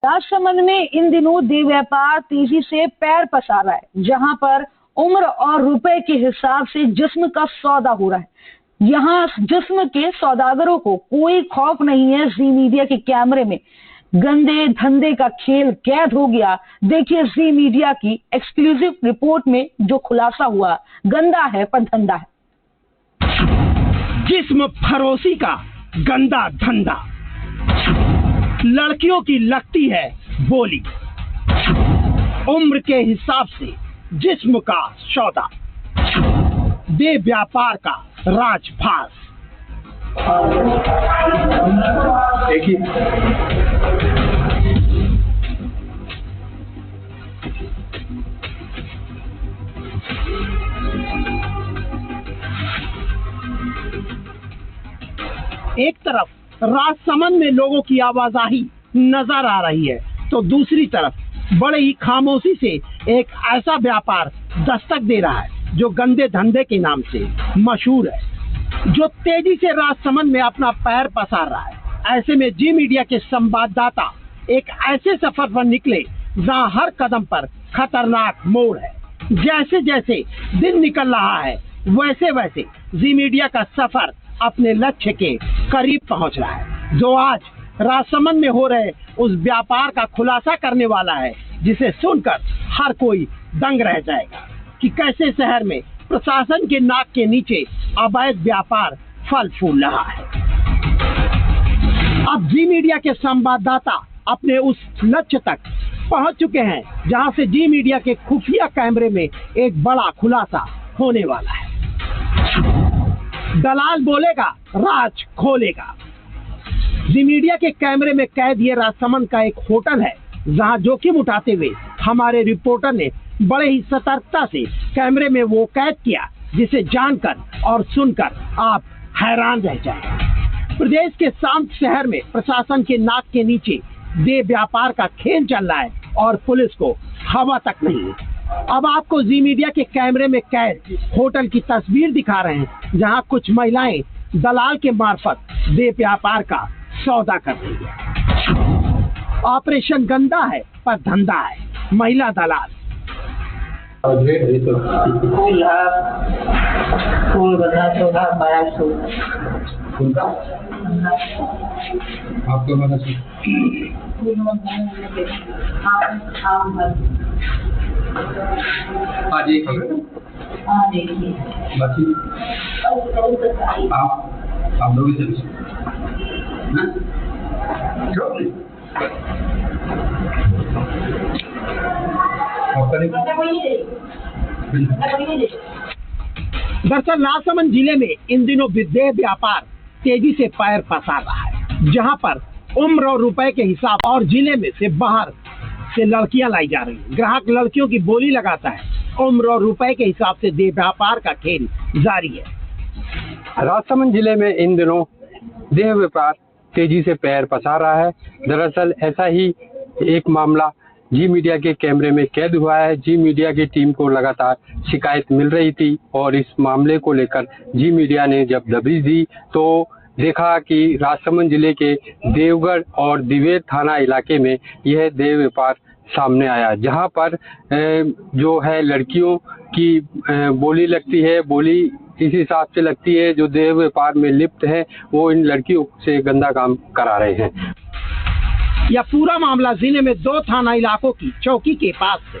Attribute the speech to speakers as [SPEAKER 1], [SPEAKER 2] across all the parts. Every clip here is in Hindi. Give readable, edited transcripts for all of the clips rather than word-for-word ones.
[SPEAKER 1] राजसमंद में इन दिनों देह व्यापार तेजी से पैर पसार रहा है, जहां पर उम्र और रुपए के हिसाब से जिस्म का सौदा हो रहा है। यहाँ जिस्म के सौदागरों को कोई खौफ नहीं है। जी मीडिया के कैमरे में गंदे धंधे का खेल कैद हो गया। देखिए जी मीडिया की एक्सक्लूसिव रिपोर्ट में जो खुलासा हुआ, गंदा है पर धंधा है।
[SPEAKER 2] जिस्म फरोशी का गंदा धंधा, लड़कियों की लगती है बोली, उम्र के हिसाब से जिस्म का सौदा, दे व्यापार का राजभास। एक तरफ राजसमंद में लोगों की आवाजाही नजर आ रही है, तो दूसरी तरफ बड़े ही खामोशी से एक ऐसा व्यापार दस्तक दे रहा है जो गंदे धंधे के नाम से मशहूर है, जो तेजी से राजसमंद में अपना पैर पसार रहा है। ऐसे में जी मीडिया के संवाददाता एक ऐसे सफर पर निकले जहां हर कदम पर खतरनाक मोड़ है। जैसे जैसे दिन निकल रहा है, वैसे वैसे जी मीडिया का सफर अपने लक्ष्य के करीब पहुंच रहा है, जो आज राजसमंद में हो रहे उस व्यापार का खुलासा करने वाला है, जिसे सुनकर हर कोई दंग रह जाएगा कि कैसे शहर में प्रशासन के नाक के नीचे अवैध व्यापार फल फूल रहा है। अब जी मीडिया के संवाददाता अपने उस लक्ष्य तक पहुंच चुके हैं, जहां से जी मीडिया के खुफिया कैमरे में एक बड़ा खुलासा होने वाला है। दलाल बोलेगा, राज खोलेगा। जी मीडिया के कैमरे में कैद ये राजसमंद का एक होटल है, जहां जोखिम उठाते हुए हमारे रिपोर्टर ने बड़े ही सतर्कता से कैमरे में वो कैद किया, जिसे जानकर और सुनकर आप हैरान रह जाएंगे। प्रदेश के शांत शहर में प्रशासन के नाक के नीचे दे व्यापार का खेल चल रहा है और पुलिस को हवा तक नहीं है। अब आपको जी मीडिया के कैमरे में कैद होटल की तस्वीर दिखा रहे हैं, जहां कुछ महिलाएं दलाल के मार्फत दे व्यापार का सौदा कर रही है। ऑपरेशन गंदा है पर धंधा है। महिला दलाल।
[SPEAKER 3] आपको मदद हाँ जी, आप लोग
[SPEAKER 2] दरअसल राजसमंद जिले में इन दिनों विदेह व्यापार तेजी से पैर पसार रहा है, जहां पर उम्र और रुपए के हिसाब और जिले में से बाहर से लड़कियां लाई जा रही हैं। ग्राहक लड़कियों की बोली लगाता है। उम्र और रुपए के हिसाब से देह व्यापार का खेल जारी है।
[SPEAKER 4] राजसमंद जिले में इन दिनों देह व्यापार तेजी से पैर पसार रहा है। दरअसल ऐसा ही एक मामला जी मीडिया के कैमरे में कैद हुआ है। जी मीडिया की टीम को लगातार शिकायत मिल रही थी और इस मामले को लेकर जी मीडिया ने जब दबिश दी तो देखा कि राजसमंद जिले के देवगढ़ और दिवेर थाना इलाके में यह देह व्यापार सामने आया, जहां पर जो है लड़कियों की बोली लगती है। बोली इस हिसाब से लगती है जो देह व्यापार में लिप्त है, वो इन लड़कियों से गंदा काम करा रहे हैं।
[SPEAKER 2] यह पूरा मामला जिले में 2 थाना इलाकों की चौकी के पास से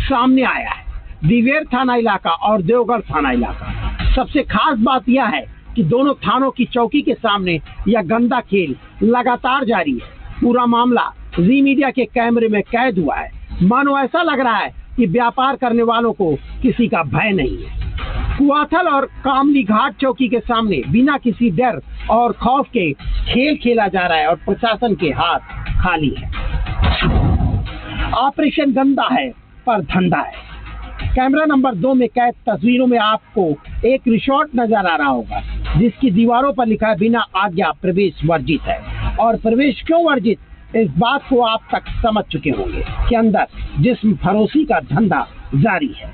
[SPEAKER 2] सामने आया है, दिवेर थाना इलाका और देवगढ़ थाना इलाका। सबसे खास बात यह है कि दोनों थानों की चौकी के सामने यह गंदा खेल लगातार जारी है। पूरा मामला जी मीडिया के कैमरे में कैद हुआ है। मानो ऐसा लग रहा है कि व्यापार करने वालों को किसी का भय नहीं है। कुआथल और कामली घाट चौकी के सामने बिना किसी डर और खौफ के खेल खेला जा रहा है और प्रशासन के हाथ खाली है। ऑपरेशन गंदा है पर धंधा है। कैमरा नंबर 2 में कैद तस्वीरों में आपको एक रिसोर्ट नजर आ रहा होगा, जिसकी दीवारों पर लिखा है बिना आज्ञा प्रवेश वर्जित है। और प्रवेश क्यों वर्जित, इस बात को आप तक समझ चुके होंगे कि अंदर जिस्म फरोशी का धंधा जारी है।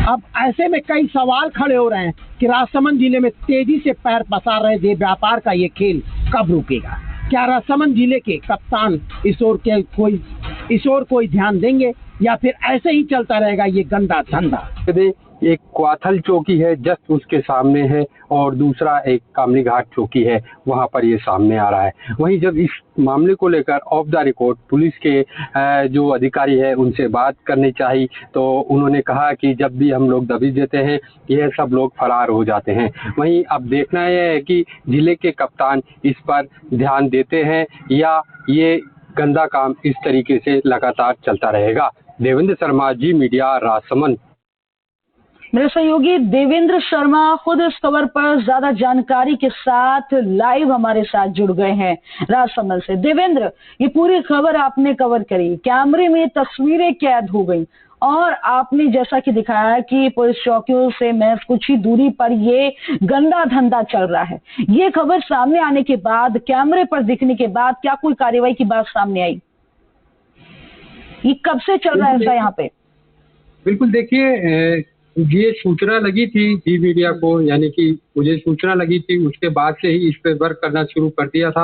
[SPEAKER 2] अब ऐसे में कई सवाल खड़े हो रहे हैं कि राजसमंद जिले में तेजी से पैर पसार रहे देह व्यापार का ये खेल कब रुकेगा। क्या राजसमंद जिले के कप्तान इस ओर कोई ध्यान देंगे या फिर ऐसे ही चलता रहेगा ये गंदा धंधा?
[SPEAKER 4] एक क्वाथल चौकी है जस्ट उसके सामने है और दूसरा एक कामली घाट चौकी है, वहां पर ये सामने आ रहा है। वहीं जब इस मामले को लेकर ऑफ द रिकॉर्ड पुलिस के जो अधिकारी है उनसे बात करनी चाहिए तो उन्होंने कहा कि जब भी हम लोग दबिश देते हैं यह सब लोग फरार हो जाते हैं। वहीं अब देखना यह है कि जिले के कप्तान इस पर ध्यान देते हैं या ये गंदा काम इस तरीके से लगातार चलता रहेगा। देवेंद्र शर्मा, जी मीडिया, राजसमंद।
[SPEAKER 1] मेरे सहयोगी देवेंद्र शर्मा खुद इस खबर पर ज्यादा जानकारी के साथ लाइव हमारे साथ जुड़ गए हैं राजसमंद से। देवेंद्र, ये पूरी खबर आपने कवर करी, कैमरे में तस्वीरें कैद हो गई और आपने जैसा कि दिखाया कि पुलिस चौकियों से महज कुछ ही दूरी पर ये गंदा धंधा चल रहा है। ये खबर सामने आने के बाद, कैमरे पर दिखने के बाद क्या कोई कार्रवाई की बात सामने आई? ये कब से चल रहा है ऐसा यहाँ पे?
[SPEAKER 4] बिल्कुल, देखिए ये सूचना लगी थी जी मीडिया को, यानी कि मुझे सूचना लगी थी, उसके बाद से ही इस पे वर्क करना शुरू कर दिया था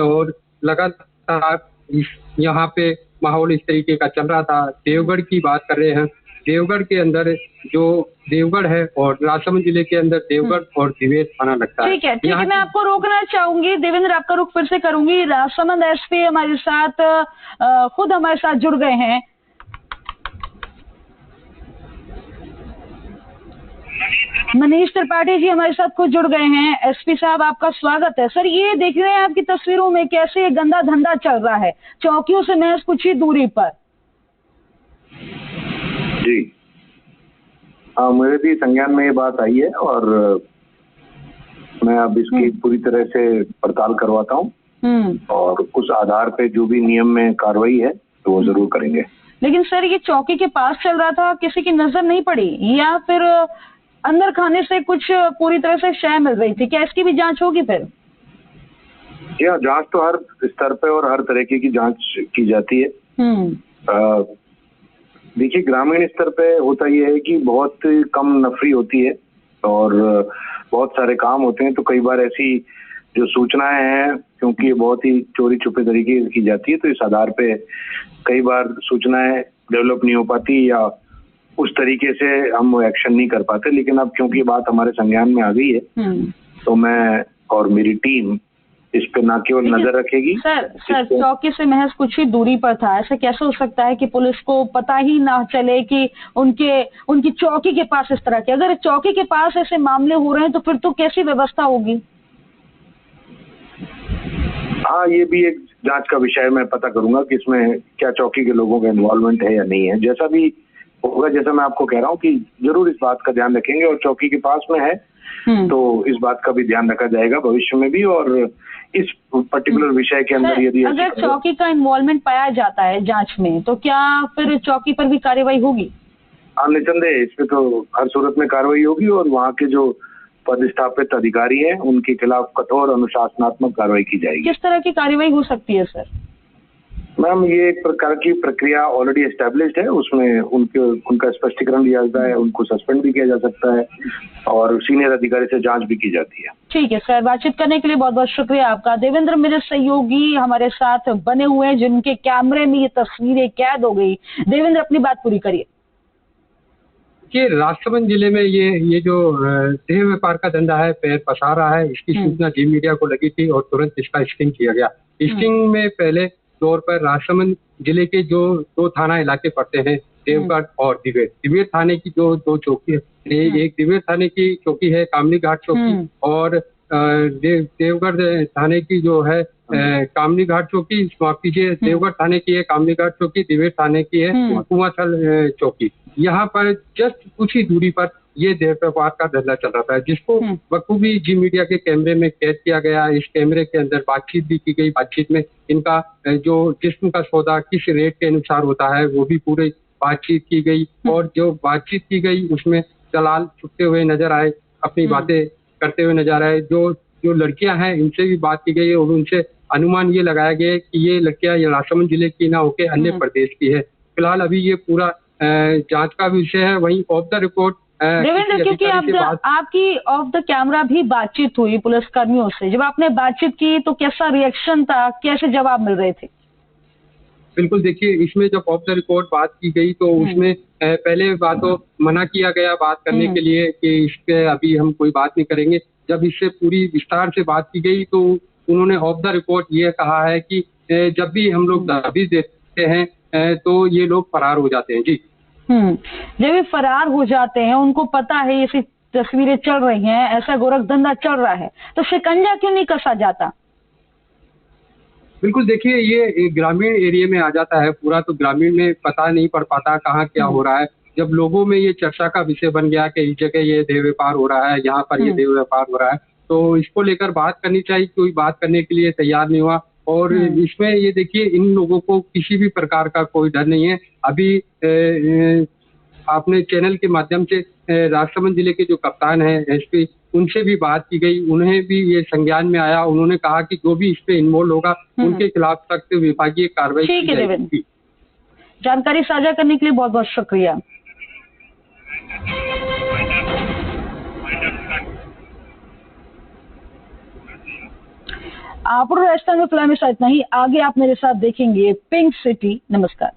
[SPEAKER 4] और लगातार यहाँ पे माहौल इस तरीके का चल रहा था। देवगढ़ की बात कर रहे हैं, देवगढ़ के अंदर जो देवगढ़ है और राजसमंद जिले के अंदर देवगढ़ और दिवेर थाना लगता है।
[SPEAKER 1] ठीक है, मैं आपको रोकना चाहूंगी देवेंद्र, आपका रुख फिर से करूंगी। राजसमंद एसपी हमारे साथ खुद हमारे साथ जुड़ गए हैं। मनीष त्रिपाठी जी हमारे साथ खुद जुड़ गए हैं। एसपी साहब, आपका स्वागत है। सर, ये देख रहे हैं आपकी तस्वीरों में कैसे गंदा धंधा चल रहा है चौकियों से महज कुछ ही दूरी पर।
[SPEAKER 3] जी हाँ, मेरे भी संज्ञान में ये बात आई है और मैं अब इसकी पूरी तरह से पड़ताल करवाता हूँ और उस आधार पे जो भी नियम में कार्रवाई है तो वो जरूर करेंगे।
[SPEAKER 1] लेकिन सर, ये चौकी के पास चल रहा था, किसी की नजर नहीं पड़ी या फिर अंदर खाने से कुछ पूरी तरह से शय मिल रही थी? क्या इसकी भी जांच होगी फिर?
[SPEAKER 3] या जांच तो हर स्तर पे और हर तरीके की जांच की जाती है। देखिए, ग्रामीण स्तर पे होता यह है कि बहुत कम नफरी होती है और बहुत सारे काम होते हैं, तो कई बार ऐसी जो सूचनाएं हैं, क्योंकि ये बहुत ही चोरी छुपे तरीके से की जाती है, तो इस आधार पे कई बार सूचनाएं डेवलप नहीं हो पाती या उस तरीके से हम एक्शन नहीं कर पाते। लेकिन अब क्योंकि बात हमारे संज्ञान में आ गई है तो मैं और मेरी टीम इस पे ना केवल नजर रखेगी।
[SPEAKER 1] सर, चौकी से महज कुछ ही दूरी पर था, ऐसा कैसे हो सकता है कि पुलिस को पता ही ना चले कि उनकी चौकी के पास इस तरह के, अगर चौकी के पास ऐसे मामले हो रहे हैं तो फिर तो कैसी व्यवस्था होगी?
[SPEAKER 3] हाँ, ये भी एक जांच का विषय मैं पता करूंगा कि इसमें क्या चौकी के लोगों का इन्वॉल्वमेंट है या नहीं है। जैसा भी होगा, जैसा मैं आपको कह रहा हूँ कि जरूर इस बात का ध्यान रखेंगे और चौकी के पास में है तो इस बात का भी ध्यान रखा जाएगा भविष्य में भी। और इस पर्टिकुलर विषय के अंदर यदि
[SPEAKER 1] अगर चौकी का इन्वॉल्वमेंट पाया जाता है जांच में तो क्या फिर चौकी पर भी कार्रवाई होगी?
[SPEAKER 3] हाँ, निसंदेह इस पे तो हर सूरत में कार्रवाई होगी और वहाँ के जो पदस्थापित अधिकारी हैं उनके खिलाफ कठोर अनुशासनात्मक कार्रवाई की जाएगी।
[SPEAKER 1] किस तरह की कार्रवाई हो सकती है सर?
[SPEAKER 3] मैम, ये एक प्रकार की प्रक्रिया ऑलरेडी एस्टेब्लिश्ड है, उसमें उनका स्पष्टीकरण दिया जाता है, उनको सस्पेंड भी किया जा सकता है और सीनियर अधिकारी से जांच भी की जाती है।
[SPEAKER 1] ठीक है सर, बातचीत करने के लिए बहुत बहुत शुक्रिया आपका। देवेंद्र मेरे सहयोगी हमारे साथ बने हुए हैं जिनके कैमरे में ये तस्वीरें कैद हो गई। देवेंद्र, अपनी बात पूरी करिए।
[SPEAKER 4] कि राजसमंद जिले में ये जो देह व्यापार का धंधा है पैर पसार रहा है, इसकी सूचना जी मीडिया को लगी थी और तुरंत इसका स्टिंग किया गया। स्टिंग में पहले तौर पर राजसमंद जिले के जो दो थाना इलाके पड़ते हैं, देवगढ़ और दिवेर थाने की जो दो चौकी है, एक दिवेर थाने की चौकी है कामली घाट चौकी और देवगढ़ थाने की जो है कामली घाट चौकी, माफ कीजिए, देवगढ़ थाने की है कामली घाट चौकी, दिवेर थाने की है कुआंथल चौकी। यहाँ पर जस्ट कुछ ही दूरी पर ये देह व्यापार का धंधा चल रहा था, जिसको बखूबी जी मीडिया के कैमरे में कैद किया गया। इस कैमरे के अंदर बातचीत भी की गई। बातचीत में इनका जो जिस्म का सौदा किस रेट के अनुसार होता है वो भी पूरी बातचीत की गई और जो बातचीत की गई उसमें दलाल छुपते हुए नजर आए, अपनी बातें करते हुए नजर आए। जो लड़कियां हैं इनसे भी बात की गई और उनसे अनुमान ये लगाया गया कि ये लड़कियां राजसमंद जिले की ना होकर अन्य प्रदेश की है। फिलहाल अभी ये पूरा जांच का विषय है। वहीं ऑफ द रिकॉर्ड
[SPEAKER 1] देवेंद्र, क्योंकि आपकी ऑफ द कैमरा भी बातचीत हुई पुलिस कर्मियों से, जब आपने बातचीत की तो कैसा रिएक्शन था, कैसे जवाब मिल रहे थे?
[SPEAKER 4] बिल्कुल, देखिए इसमें जब ऑफ द रिकॉर्ड बात की गई तो उसमें पहले बातों मना किया गया बात करने के लिए कि इस पे अभी हम कोई बात नहीं करेंगे। जब इससे पूरी विस्तार से बात की गई तो उन्होंने ऑफ द रिकॉर्ड ये कहा है कि जब भी हम लोग दबिश देते हैं तो ये लोग फरार हो जाते हैं। जी,
[SPEAKER 1] जब ये फरार हो जाते हैं, उनको पता है ये तस्वीरें चल रही हैं, ऐसा गोरखधंधा चल रहा है, तो शिकंजा क्यों नहीं कसा जाता?
[SPEAKER 4] बिल्कुल, देखिए ये ग्रामीण एरिया में आ जाता है पूरा, तो ग्रामीण में पता नहीं पड़ पाता कहाँ क्या हो रहा है। जब लोगों में ये चर्चा का विषय बन गया कि इस जगह ये देह व्यापार हो रहा है, यहाँ पर ये देह व्यापार हो रहा है, तो इसको लेकर बात करनी चाहिए, कोई बात करने के लिए तैयार नहीं हुआ। और इसमें ये देखिए इन लोगों को किसी भी प्रकार का कोई डर नहीं है। अभी आपने चैनल के माध्यम से राजसमंद जिले के जो कप्तान हैं एसपी, उनसे भी बात की गई, उन्हें भी ये संज्ञान में आया। उन्होंने कहा कि जो भी इस पे इन्वॉल्व होगा उनके खिलाफ सख्त विभागीय कार्रवाई की जाएगी।
[SPEAKER 1] जानकारी साझा करने के लिए बहुत बहुत शुक्रिया। आप राजस्थान में फिलहाल इतना ही। आगे आप मेरे साथ देखेंगे पिंक सिटी। नमस्कार।